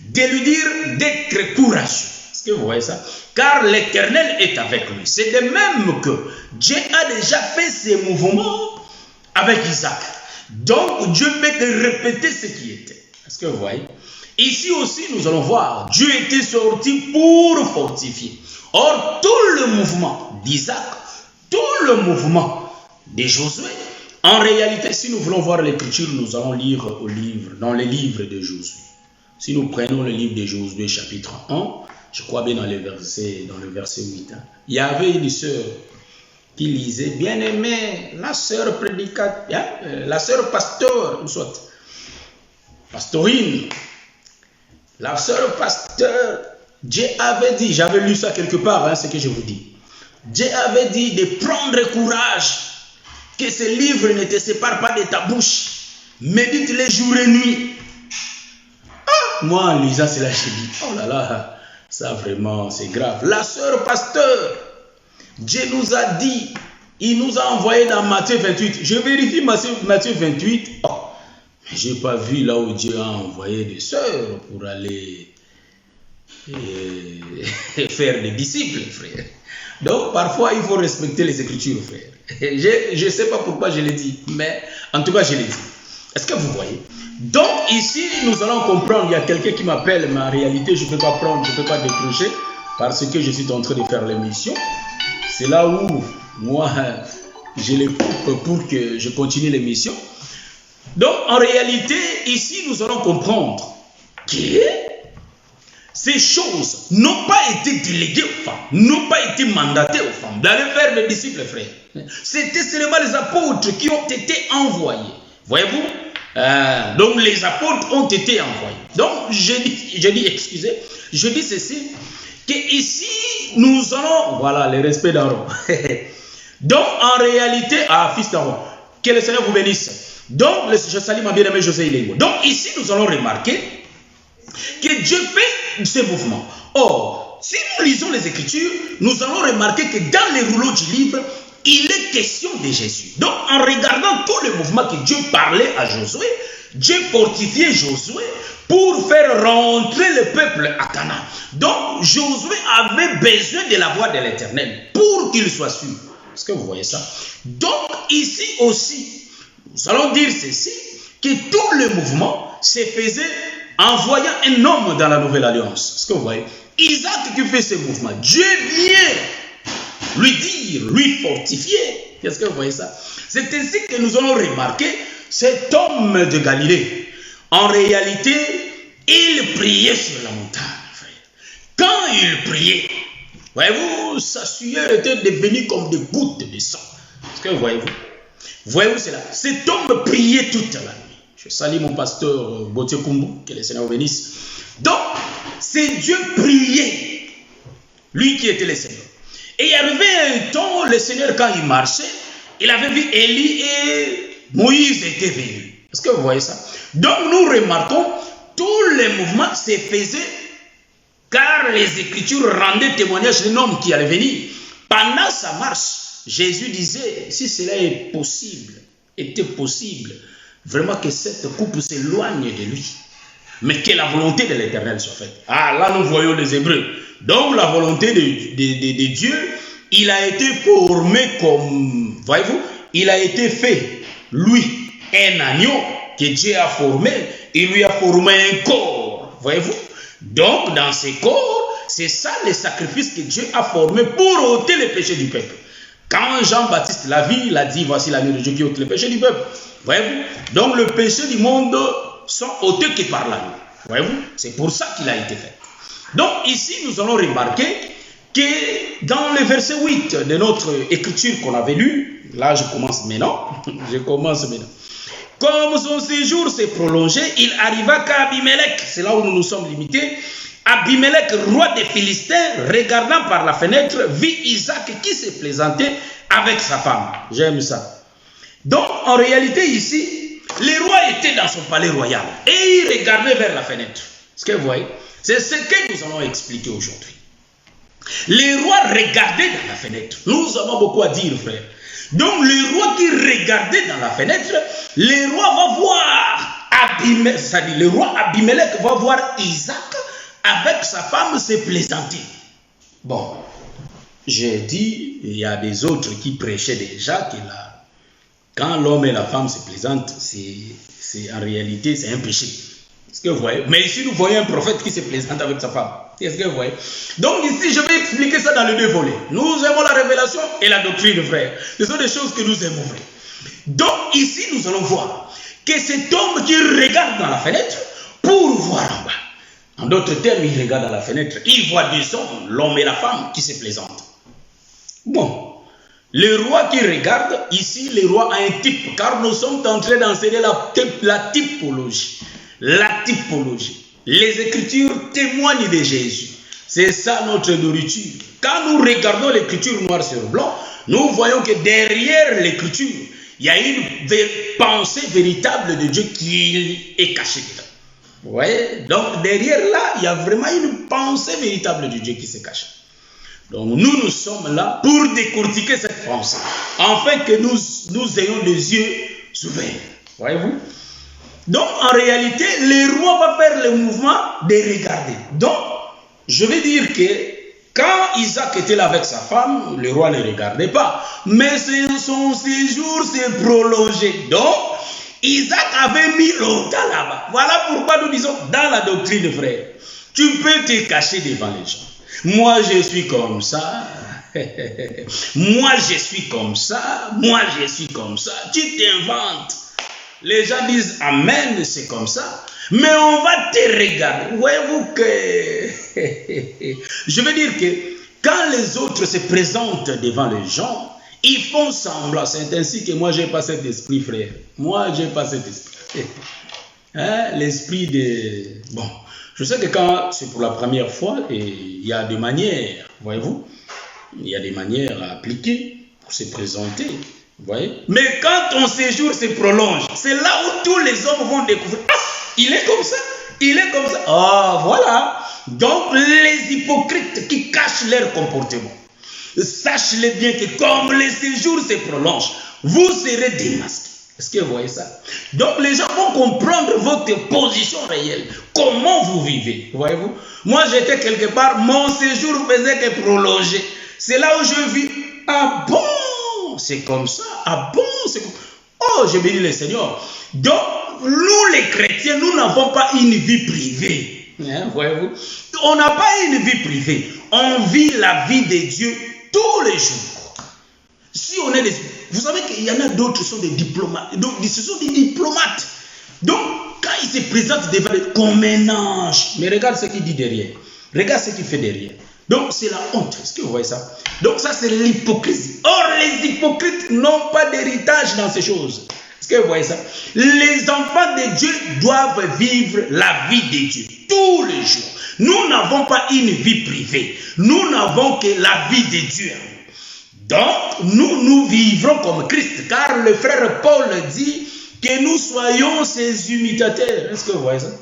de lui dire d'être courageux. Est-ce que vous voyez ça? Car l'Éternel est avec lui. C'est de même que Dieu a déjà fait ses mouvements avec Isaac. Donc Dieu peut répéter ce qui était. Est-ce que vous voyez? Ici aussi nous allons voir, Dieu était sorti pour fortifier. Or tout le mouvement d'Isaac, tout le mouvement de Josué, en réalité si nous voulons voir l'écriture, nous allons lire dans les livres de Josué. Si nous prenons le livre de Josué chapitre 1, je crois bien dans le verset 8. Hein. Il y avait une sœur qui lisait, bien-aimé, la sœur prédicatrice, hein, la sœur pasteur, ou soit, pastorine, la sœur pasteur, Dieu avait dit, j'avais lu ça quelque part, hein, ce que je vous dis. Dieu avait dit de prendre courage, que ce livre ne te sépare pas de ta bouche. Médite les jours et nuits. Ah, moi, en lisant cela, j'ai dit, oh là là, ça vraiment, c'est grave. La sœur pasteur, Dieu nous a dit, il nous a envoyé dans Matthieu 28. Je vérifie Matthieu 28. Oh, je n'ai pas vu là où Dieu a envoyé des sœurs pour aller faire des disciples, frère. Donc, parfois, il faut respecter les Écritures, frère. Je ne sais pas pourquoi je l'ai dit, mais en tout cas, je l'ai dit. Est-ce que vous voyez? Donc, ici, nous allons comprendre, il y a quelqu'un qui m'appelle, mais en réalité, je ne peux pas prendre, je ne peux pas décrocher, parce que je suis en train de faire l'émission. C'est là où, moi, je les coupe pour que je continue l'émission. Donc, en réalité, ici, nous allons comprendre que ces choses n'ont pas été déléguées aux femmes, n'ont pas été mandatées aux femmes d'aller faire des disciples, frères. C'était seulement les apôtres qui ont été envoyés. Voyez-vous? Donc, les apôtres ont été envoyés. Donc, je dis ceci, que ici, nous allons, voilà, le respect d'Aaron. Donc, en réalité, fils d'Aaron, que le Seigneur vous bénisse. Donc, je salue ma bien-aimée José Ilengo. Donc, ici, nous allons remarquer que Dieu fait ce mouvement. Or, si nous lisons les Écritures, nous allons remarquer que dans les rouleaux du livre, il est question de Jésus. Donc, en regardant tout le mouvement que Dieu parlait à Josué, Dieu fortifiait Josué pour faire rentrer le peuple à Canaan. Donc, Josué avait besoin de la voix de l'Éternel pour qu'il soit sûr. Est-ce que vous voyez ça? Donc, ici aussi, nous allons dire ceci, que tout le mouvement se faisait en voyant un homme dans la nouvelle alliance. Est-ce que vous voyez? Isaac qui fait ce mouvement, Dieu vient lui dire, lui fortifier. Est-ce que vous voyez ça? C'est ainsi que nous allons remarquer cet homme de Galilée. En réalité, il priait sur la montagne, frère. Quand il priait, voyez-vous, sa sueur était devenue comme des gouttes de sang. Est-ce que vous voyez-vous? Voyez-vous cela? Cet homme priait toute la nuit. Je salue mon pasteur Botier Kumbu, que le Seigneur bénisse. Donc, c'est Dieu priait, lui qui était le Seigneur. Et il arrivait un temps, le Seigneur, quand il marchait, il avait vu Élie et Moïse était venu. Est-ce que vous voyez ça? Donc, nous remarquons, tout le mouvement se faisait car les Écritures rendaient témoignage d'un homme qui allait venir. Pendant sa marche, Jésus disait, si cela est possible, était possible, vraiment que cette coupe s'éloigne de lui, mais que la volonté de l'Éternel soit faite. Ah, là nous voyons les Hébreux. Donc la volonté de Dieu, il a été formé comme, voyez-vous, il a été fait, lui, un agneau que Dieu a formé, il lui a formé un corps, voyez-vous. Donc dans ce corps, c'est ça le sacrifice que Dieu a formé pour ôter les péchés du peuple. Quand Jean-Baptiste l'a vu, il a dit, voici l'agneau de Dieu qui ôte les péchés du peuple. Voyez-vous? Donc le péché du monde sont ôtés que par l'agneau. Voyez-vous? C'est pour ça qu'il a été fait. Donc ici, nous allons remarquer que dans le verset 8 de notre écriture qu'on avait lu, là je commence maintenant, Comme son séjour s'est prolongé, il arriva qu'à Abimelech, c'est là où nous nous sommes limités, Abimelech, roi des Philistins, regardant par la fenêtre, vit Isaac qui se plaisantait avec sa femme. J'aime ça. Donc, en réalité, ici, le roi était dans son palais royal et il regardait vers la fenêtre. Est-ce que vous voyez? C'est ce que nous allons expliquer aujourd'hui. Le roi regardait dans la fenêtre. Nous avons beaucoup à dire, frère. Donc, le roi qui regardait dans la fenêtre, le roi va voir Abimelech, c'est-à-dire le roi Abimelech va voir Isaac avec sa femme se plaisanter. Bon, j'ai dit, il y a des autres qui prêchaient déjà que là, quand l'homme et la femme se plaisantent, c'est en réalité, c'est un péché. Est-ce que vous voyez? Mais ici, nous voyons un prophète qui se plaisante avec sa femme. Est-ce que vous voyez? Donc ici, je vais expliquer ça dans les deux volets. Nous aimons la révélation et la doctrine, frère. Ce sont des choses que nous aimons, frère. Donc ici, nous allons voir que cet homme qui regarde dans la fenêtre pour voir en bas. En d'autres termes, il regarde à la fenêtre, il voit deux hommes, l'homme et la femme, qui se plaisantent. Bon, le roi qui regarde, ici, le roi a un type, car nous sommes en train d'enseigner la typologie. La typologie. Les Écritures témoignent de Jésus. C'est ça notre nourriture. Quand nous regardons l'Écriture noir sur blanc, nous voyons que derrière l'Écriture, il y a une pensée véritable de Dieu qui est cachée dedans. Vous voyez? Donc derrière là, il y a vraiment une pensée véritable de Dieu qui se cache. Donc nous sommes là pour décortiquer cette pensée, afin que nous ayons des yeux ouverts. Voyez-vous? Donc en réalité, le roi va faire le mouvement de regarder. Donc, je vais dire que quand Isaac était là avec sa femme, le roi ne regardait pas. Mais son séjour s'est prolongé. Donc, Isaac avait mis longtemps là-bas. Voilà pourquoi nous disons dans la doctrine, frère, tu peux te cacher devant les gens. Moi, je suis comme ça. Moi, je suis comme ça. Moi, je suis comme ça. Tu t'inventes. Les gens disent Amen, c'est comme ça. Mais on va te regarder. Voyez-vous que... Je veux dire que quand les autres se présentent devant les gens, ils font semblant. C'est ainsi que moi, je n'ai pas cet esprit, frère. Moi, je n'ai pas cet esprit. Hein? L'esprit de... Bon, je sais que quand c'est pour la première fois, il y a des manières, voyez-vous, il y a des manières à appliquer pour se présenter. Vous voyez? Mais quand ton séjour se prolonge, c'est là où tous les hommes vont découvrir. Ah, il est comme ça, il est comme ça. Ah, voilà. Donc, les hypocrites qui cachent leur comportement, sachez-le bien que comme le séjour se prolonge, vous serez démasqués. Est-ce que vous voyez ça? Donc, les gens vont comprendre votre position réelle. Comment vous vivez. Voyez-vous? Moi, j'étais quelque part, mon séjour faisait que prolonger. C'est là où je vis. Ah bon? C'est comme ça. Ah bon, c'est comme... Oh, je bénis le Seigneur. Donc, nous les chrétiens, nous n'avons pas une vie privée. Hein, voyez-vous? On n'a pas une vie privée. On vit la vie de Dieu tous les jours. Si on est des... Vous savez qu'il y en a d'autres qui sont des diplomates. Donc, ce sont des diplomates. Donc, quand ils se présentent devant les... comme un ange. Mais regarde ce qu'il dit derrière. Regarde ce qu'il fait derrière. Donc, c'est la honte. Est-ce que vous voyez ça? Donc, ça, c'est l'hypocrisie. Or, les hypocrites n'ont pas d'héritage dans ces choses. Est-ce que vous voyez ça? Les enfants de Dieu doivent vivre la vie de Dieu tous les jours. Nous n'avons pas une vie privée. Nous n'avons que la vie de Dieu. Donc, nous vivrons comme Christ. Car le frère Paul dit que nous soyons ses imitateurs. Est-ce que vous voyez ça?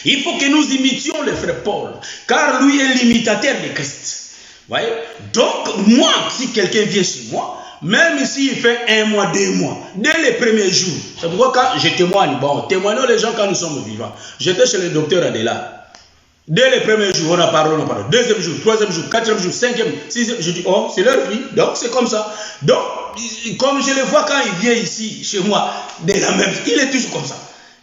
Il faut que nous imitions le frère Paul, car lui est l'imitateur de Christ. Voyez? Donc, moi, si quelqu'un vient chez moi, même s'il fait 1 mois, 2 mois, dès les premiers jours, c'est pourquoi quand je témoigne, bon, témoignons les gens quand nous sommes vivants. J'étais chez le docteur Adela. Dès les premiers jours, on a parlé. Deuxième jour, troisième jour, quatrième jour, cinquième, sixième, je dis, oh, c'est leur vie, donc c'est comme ça. Donc, comme je le vois quand il vient ici, chez moi, de la même, il est toujours comme ça.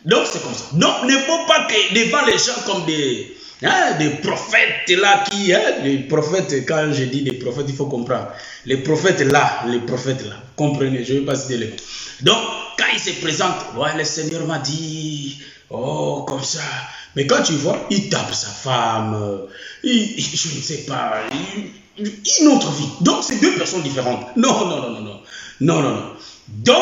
Donc c'est comme ça. Donc ne faut pas que devant les gens comme des prophètes là qui, les prophètes, quand je dis des prophètes, il faut comprendre. Les prophètes là, comprenez, je ne vais pas citer les mots. Donc quand ils se présentent, ouais, le Seigneur m'a dit, oh comme ça. Mais quand tu vois, il tape sa femme, je ne sais pas, une autre vie. Donc c'est deux personnes différentes. Non. Donc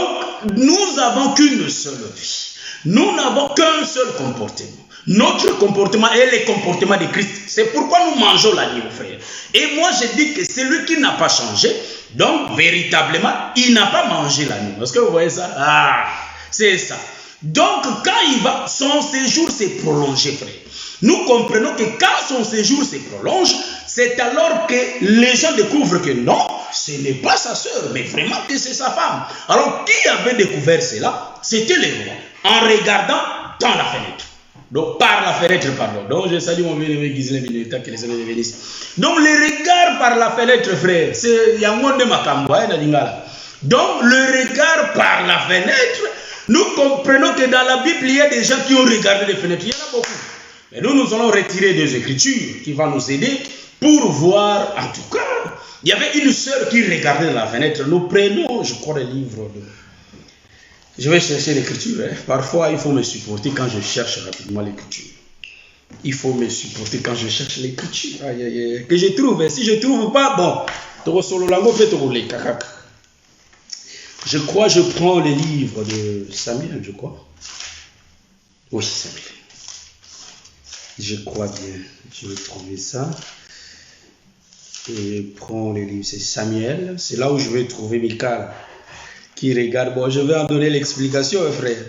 nous n'avons qu'une seule vie. Nous n'avons qu'un seul comportement. Notre comportement est le comportement de Christ. C'est pourquoi nous mangeons l'agneau, frère. Et moi, je dis que celui qui n'a pas changé, donc véritablement, il n'a pas mangé l'agneau. Est-ce que vous voyez ça? Ah, c'est ça. Donc, quand il va, son séjour s'est prolongé, frère. Nous comprenons que quand son séjour se prolonge, c'est alors que les gens découvrent que non, ce n'est pas sa soeur, mais vraiment que c'est sa femme. Alors, qui avait découvert cela? C'était le roi. En regardant dans la fenêtre. Donc, par la fenêtre, pardon. Donc, je salue mon bien-aimé Gisèle Mineta, que les amis bénissent. Donc, le regard par la fenêtre, frère, c'est Yangonde Makamboa, donc, le regard par la fenêtre, nous comprenons que dans la Bible, il y a des gens qui ont regardé les fenêtres. Il y en a beaucoup. Mais nous allons retirer des écritures qui vont nous aider pour voir, en tout cas, il y avait une sœur qui regardait dans la fenêtre. Nous prenons, je crois, le livre de... Je vais chercher l'écriture. Parfois, il faut me supporter quand je cherche rapidement l'écriture. Il faut me supporter quand je cherche l'écriture. Que je trouve. Si je ne trouve pas, bon. Je crois, je prends les livres de Samuel, je crois. Oui, Samuel. Je crois bien. Je vais trouver ça. Et je prends les livres. C'est Samuel. C'est là où je vais trouver Michal. Qui regarde. Bon, je vais en donner l'explication, frère.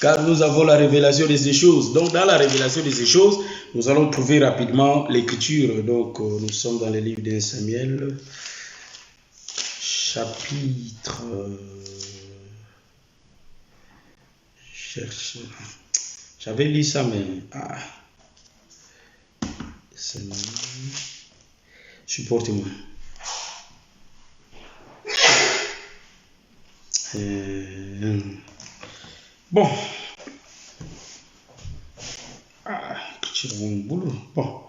Car nous avons la révélation de ces choses. Donc, dans la révélation de ces choses, nous allons trouver rapidement l'écriture. Donc, nous sommes dans le livre de Samuel. Chapitre... cherche... J'avais lu ça, mais... Ah. Supportez-moi. Bon. Ah, c'est mon boulot. Bon.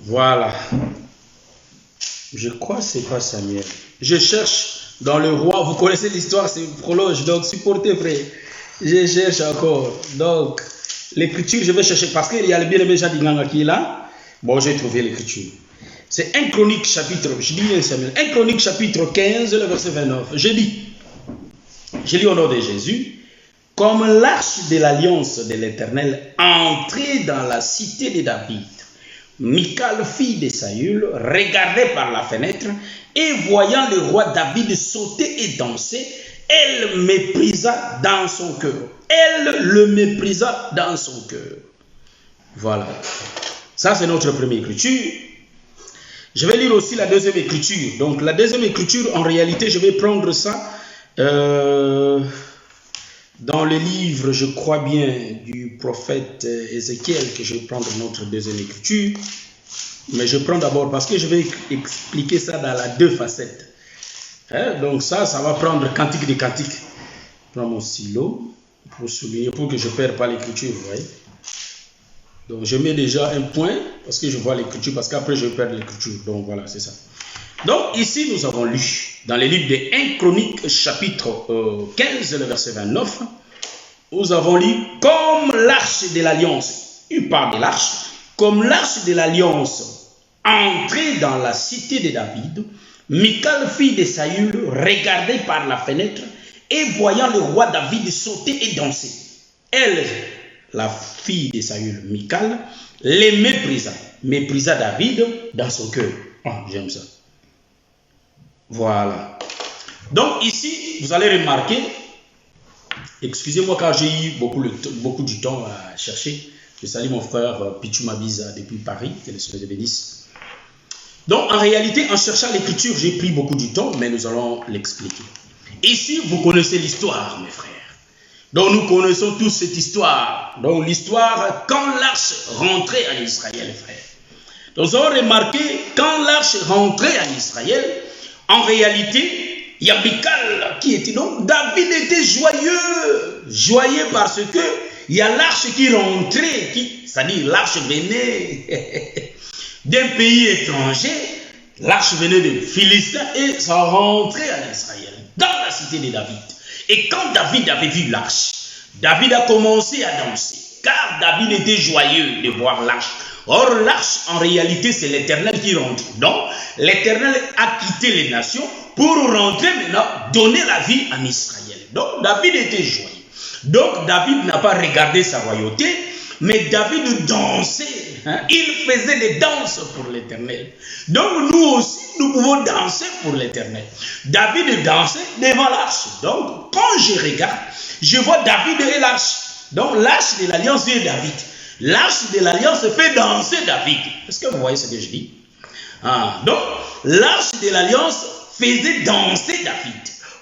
Voilà. Je crois que ce n'est pas Samuel. Je cherche dans le roi. Vous connaissez l'histoire, c'est une prologe. Donc, supportez, frère. Je cherche encore. Donc, l'écriture, je vais chercher. Parce qu'il y a le bien-aimé Jadinganga qui est là. Bon, j'ai trouvé l'écriture. C'est 1 Chronique chapitre, je dis 1 Samuel, 1 Chronique chapitre 15, le verset 29. Je lis au nom de Jésus, comme l'arche de l'alliance de l'Éternel entrait dans la cité de David, Michal, fille de Saül, regardait par la fenêtre et voyant le roi David sauter et danser, elle méprisa dans son cœur. Elle le méprisa dans son cœur. Voilà. Ça, c'est notre première écriture. Je vais lire aussi la deuxième écriture. Donc, la deuxième écriture, en réalité, je vais prendre ça dans le livre, je crois bien, du prophète Ézéchiel, que je vais prendre notre deuxième écriture. Mais je prends d'abord, parce que je vais expliquer ça dans la deux facettes. Hein? Donc, ça va prendre cantique de cantique. Je prends mon stylo pour souligner, pour que je ne perde pas l'écriture, vous voyez. Donc, je mets déjà un point, parce que je vois l'écriture, parce qu'après, je vais perdre l'écriture. Donc, voilà, c'est ça. Donc, ici, nous avons lu, dans les livres de 1 Chronique, chapitre 15, le verset 29, nous avons lu, comme l'arche de l'alliance, il parle de l'arche, comme l'arche de l'alliance entrait dans la cité de David, Michal, fille de Saül, regardait par la fenêtre, et voyant le roi David sauter et danser. Elle, la fille de Saül, Michal, les méprisa David dans son cœur. Ah, j'aime ça. Voilà. Donc ici, vous allez remarquer, excusez-moi car j'ai eu beaucoup du temps à chercher. Je salue mon frère Pichou Mabiza depuis Paris, que le Seigneur bénisse. Donc en réalité, en cherchant l'écriture, j'ai pris beaucoup du temps, mais nous allons l'expliquer. Ici, vous connaissez l'histoire, mes frères. Donc nous connaissons tous cette histoire. Donc l'histoire, quand l'arche rentrait en Israël, frère. Donc nous avons remarqué, quand l'arche rentrait en Israël, en réalité, il y a Michal qui était. Donc David était joyeux parce que il y a l'arche qui rentrait, c'est-à-dire l'arche venait d'un pays étranger, l'arche venait de Philistin et ça rentrait en Israël, dans la cité de David. Et quand David avait vu l'arche, David a commencé à danser, car David était joyeux de voir l'arche. Or, l'arche, en réalité, c'est l'Éternel qui rentre. Donc, l'Éternel a quitté les nations pour rentrer maintenant, donner la vie en Israël. Donc, David était joyeux. Donc, David n'a pas regardé sa royauté, mais David dansait. Hein? Il faisait des danses pour l'Éternel. Donc, nous aussi, nous pouvons danser pour l'Éternel. David dansait devant l'arche. Donc, quand je regarde, je vois David et l'arche. Donc, l'arche de l'alliance de David. L'arche de l'alliance fait danser David. Est-ce que vous voyez ce que je dis? Donc, l'arche de l'alliance faisait danser David.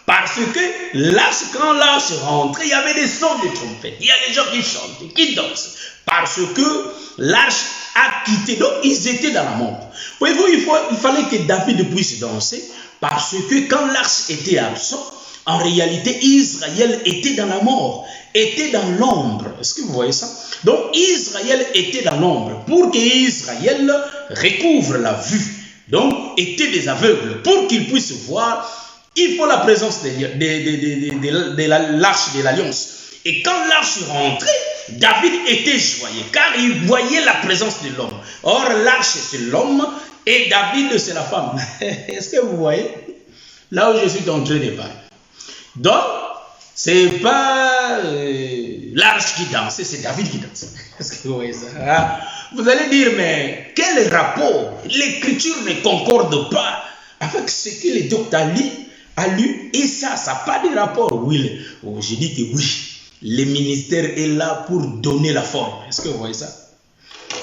Parce que l'arche, quand l'arche rentrait, il y avait des sons de trompette. Il y a des gens qui chantent, qui dansent. Parce que l'arche a quitté. Donc, ils étaient dans la mort. Voyez-vous, il fallait que David puisse danser. Parce que quand l'arche était absent, en réalité, Israël était dans la mort, était dans l'ombre. Est-ce que vous voyez ça? Donc, Israël était dans l'ombre. Pour qu'Israël recouvre la vue, donc, était des aveugles. Pour qu'ils puissent voir, Il faut la présence de l'arche de l'alliance. Et quand l'arche rentrait, David était joyeux, car il voyait la présence de l'homme. Or, l'arche, c'est l'homme, et David, c'est la femme. Est-ce que vous voyez? Là où je suis en train de parler. Donc, ce n'est pas l'arche qui danse, c'est David qui danse. Est-ce que vous voyez ça? Vous allez dire, mais quel rapport? L'écriture ne concorde pas avec ce que le docteur a lu, et ça n'a pas de rapport. Oui, je dis que oui, le ministère est là pour donner la forme. Est-ce que vous voyez ça?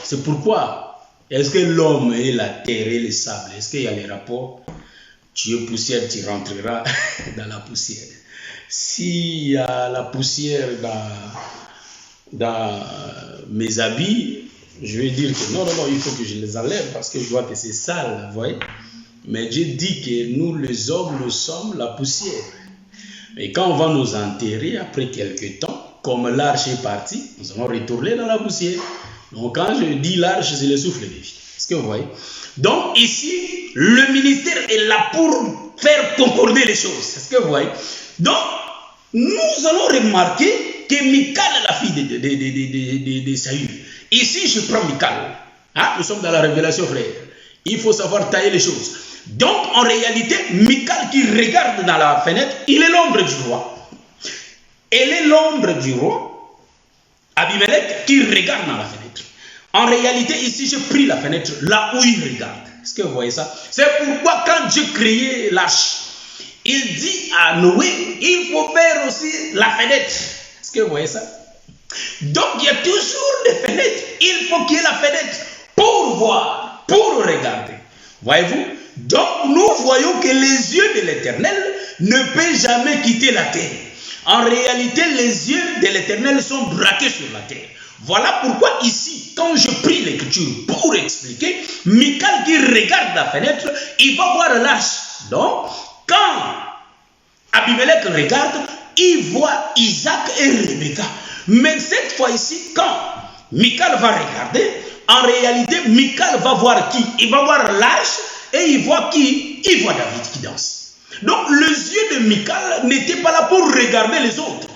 C'est pourquoi, est-ce que l'homme est la terre et le sable? Est-ce qu'il y a les rapports? Tu es poussière, tu rentreras dans la poussière. S'il y a la poussière dans mes habits, je vais dire que non, il faut que je les enlève parce que je vois que c'est sale, vous voyez. Mais Dieu dit que nous, les hommes, nous sommes la poussière. Et quand on va nous enterrer, après quelques temps, comme l'arche est partie, nous allons retourner dans la poussière. Donc quand je dis l'arche, c'est le souffle de vie. Est-ce que vous voyez? Donc ici, le ministère est là pour faire concorder les choses. Est-ce que vous voyez? Donc, nous allons remarquer que Michal est la fille de Saül. Ici, je prends Michal. Nous sommes dans la révélation, frère. Il faut savoir tailler les choses. Donc, en réalité, Michal qui regarde dans la fenêtre, il est l'ombre du roi. Elle est l'ombre du roi, Abimelech, qui regarde dans la fenêtre. En réalité, ici, j'ai pris la fenêtre là où il regarde. Est-ce que vous voyez ça? C'est pourquoi quand Dieu créait l'arche, il dit à Noé, il faut faire aussi la fenêtre. Est-ce que vous voyez ça? Donc, il y a toujours des fenêtres. Il faut qu'il y ait la fenêtre pour voir, pour regarder. Voyez-vous? Donc, nous voyons que les yeux de l'Éternel ne peuvent jamais quitter la terre. En réalité, les yeux de l'Éternel sont braqués sur la terre. Voilà pourquoi ici, quand je prie l'écriture pour expliquer, Michal qui regarde la fenêtre, il va voir l'arche. Donc, quand Abimelech regarde, il voit Isaac et Rebecca. Mais cette fois-ci, quand Michal va regarder, en réalité, Michal va voir qui? Il va voir l'arche et il voit qui? Il voit David qui danse. Donc, les yeux de Michal n'étaient pas là pour regarder les autres.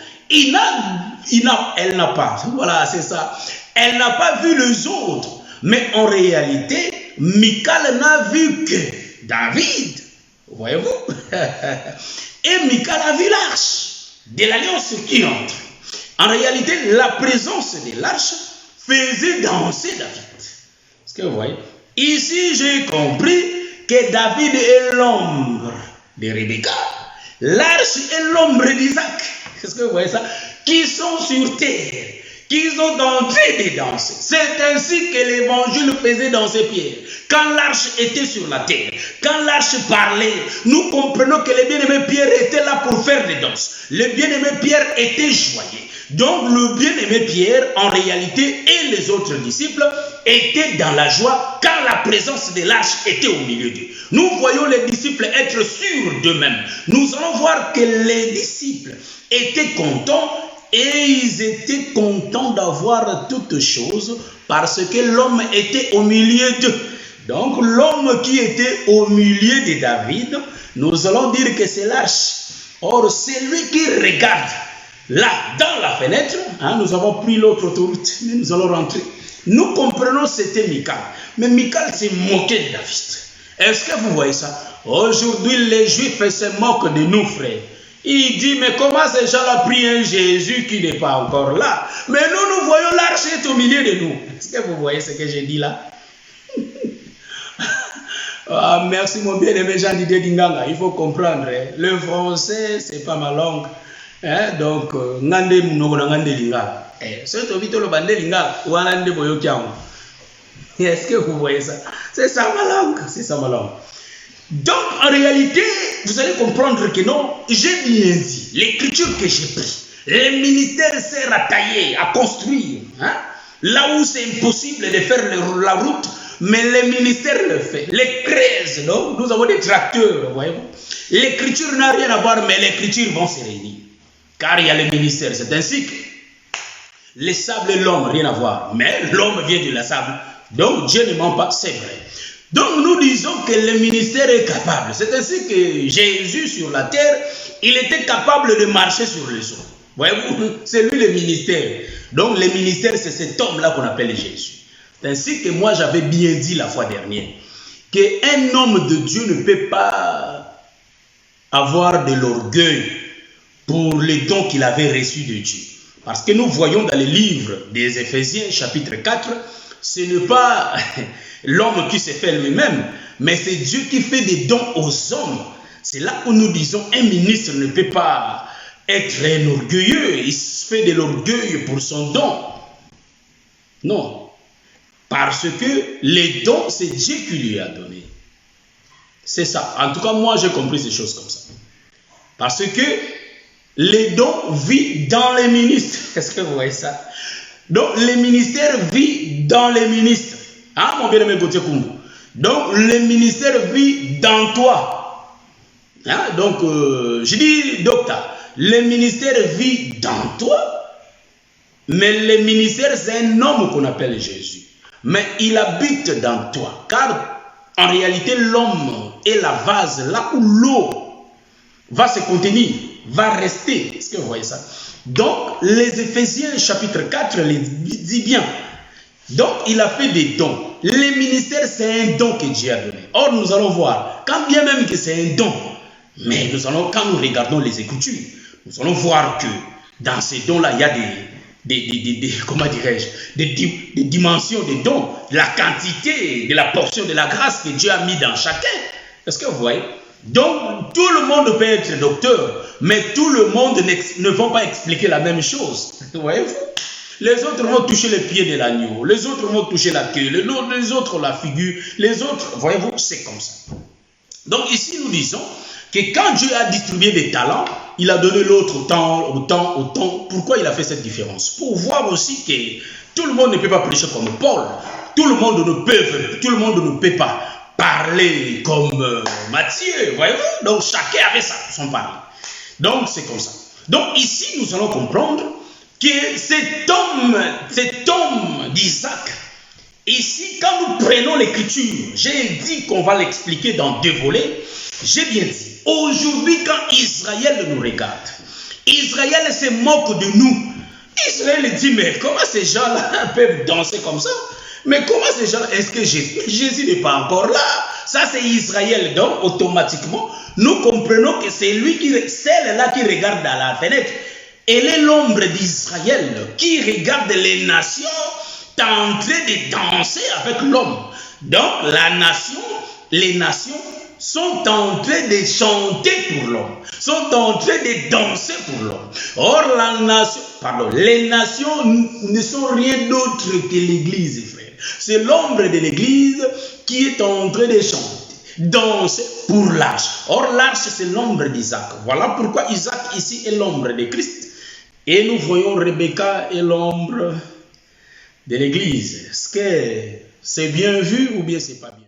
Elle n'a pas, voilà, c'est ça. Elle n'a pas vu les autres. Mais en réalité, Michal n'a vu que David. Voyez-vous? Et Michal a vu l'arche de l'alliance qui entre. En réalité, la présence de l'arche faisait danser David. Est-ce que vous voyez? Ici, j'ai compris que David est l'ombre de Rebecca. L'arche est l'ombre d'Isaac. Est-ce que vous voyez ça? Qui sont sur terre, qui sont en train de danser. C'est ainsi que l'évangile faisait danser Pierre. Quand l'arche était sur la terre, quand l'arche parlait, nous comprenons que le bien-aimé Pierre était là pour faire des danses. Le bien-aimé Pierre était joyeux. Donc le bien-aimé Pierre, en réalité, et les autres disciples étaient dans la joie car la présence de l'arche était au milieu d'eux. Nous voyons les disciples être sûrs d'eux-mêmes. Nous allons voir que les disciples étaient contents et ils étaient contents d'avoir toutes choses parce que l'homme était au milieu d'eux. Donc l'homme qui était au milieu de David, nous allons dire que c'est l'arche. Or, c'est lui qui regarde. Là, dans la fenêtre, nous avons pris l'autre autoroute, mais nous allons rentrer. Nous comprenons que c'était Michal. Mais Michal s'est moqué de David. Est-ce que vous voyez ça? Aujourd'hui, les Juifs se moquent de nous, frères. Il dit, mais comment ces gens-là prient un Jésus qui n'est pas encore là? Mais nous voyons l'arche est au milieu de nous. Est-ce que vous voyez ce que j'ai dit là? Merci mon bien-aimé Jean-Didier Dinganga. Il faut comprendre, le français, ce n'est pas ma langue. Donc, est-ce que vous voyez ça? C'est ça ma langue. C'est ça ma langue. Donc, en réalité, vous allez comprendre que non, j'ai bien dit, l'écriture que j'ai prise, le ministère sert à tailler, à construire. Là où c'est impossible de faire la route, mais le ministère le fait. Les creuses, non? Nous avons des tracteurs, voyez-vous. L'écriture n'a rien à voir, mais l'écriture vont se réunir. Car il y a le ministère. C'est ainsi que les sables et l'homme, rien à voir. Mais l'homme vient de la sable. Donc Dieu ne ment pas, c'est vrai. Donc nous disons que le ministère est capable. C'est ainsi que Jésus sur la terre, il était capable de marcher sur les eaux. Voyez-vous, c'est lui le ministère. Donc le ministère, c'est cet homme-là qu'on appelle Jésus. C'est ainsi que moi j'avais bien dit la fois dernière, qu'un homme de Dieu ne peut pas avoir de l'orgueil pour les dons qu'il avait reçus de Dieu. Parce que nous voyons dans le livre des Éphésiens, chapitre 4, ce n'est pas l'homme qui se fait lui-même, mais c'est Dieu qui fait des dons aux hommes. C'est là où nous disons, un ministre ne peut pas être un orgueilleux, il fait de l'orgueil pour son don. Non. Parce que les dons, c'est Dieu qui lui a donné. C'est ça. En tout cas, moi, j'ai compris ces choses comme ça. Parce que les dons vivent dans les ministres. Est-ce que vous voyez ça? Donc, les ministères vivent dans les ministres. Hein, mon bien-aimé Gauthier Koungou? Donc, le ministère vit dans toi. Hein? Donc, je dis, docteur, le ministère vit dans toi, mais le ministère, c'est un homme qu'on appelle Jésus. Mais il habite dans toi, car en réalité, l'homme est la vase, là où l'eau va se contenir, va rester. Est-ce que vous voyez ça? Donc, les Éphésiens, chapitre 4, les dit bien. Donc, il a fait des dons. Le ministère, c'est un don que Dieu a donné. Or, nous allons voir, quand bien même que c'est un don, mais nous allons, quand nous regardons les Écritures, nous allons voir que dans ces dons-là, il y a comment dirais-je, des dimensions des dons, la quantité de la portion de la grâce que Dieu a mis dans chacun. Est-ce que vous voyez? Donc, tout le monde peut être docteur, mais tout le monde ne va pas expliquer la même chose. Voyez-vous? Les autres vont toucher les pieds de l'agneau, les autres vont toucher la queue, les autres la figure, les autres, voyez-vous, c'est comme ça. Donc ici, nous disons que quand Dieu a distribué des talents, il a donné l'autre autant. Pourquoi il a fait cette différence? Pour voir aussi que tout le monde ne peut pas prêcher comme Paul. Tout le monde ne peut pas parler comme Matthieu. Voyez-vous? Donc chacun avait son parler. Donc c'est comme ça. Donc ici, nous allons comprendre que cet homme d'Isaac, ici, quand nous prenons l'écriture, j'ai dit qu'on va l'expliquer dans deux volets. J'ai bien dit. Aujourd'hui, quand Israël nous regarde, Israël se moque de nous. Israël dit, mais comment ces gens-là peuvent danser comme ça? Mais comment ces gens-là, est-ce que Jésus n'est pas encore là? Ça, c'est Israël. Donc, automatiquement, nous comprenons que c'est celle-là qui regarde dans la fenêtre. Elle est l'ombre d'Israël qui regarde les nations en train de danser avec l'homme. Donc, les nations sont en train de chanter pour l'homme, sont en train de danser pour l'homme. Or, les nations ne sont rien d'autre que l'Église, frère. C'est l'ombre de l'Église qui est en train de chanter, danser pour l'arche. Or, l'arche, c'est l'ombre d'Isaac. Voilà pourquoi Isaac ici est l'ombre de Christ. Et nous voyons Rebecca est l'ombre de l'Église. Est-ce que c'est bien vu ou bien c'est pas bien?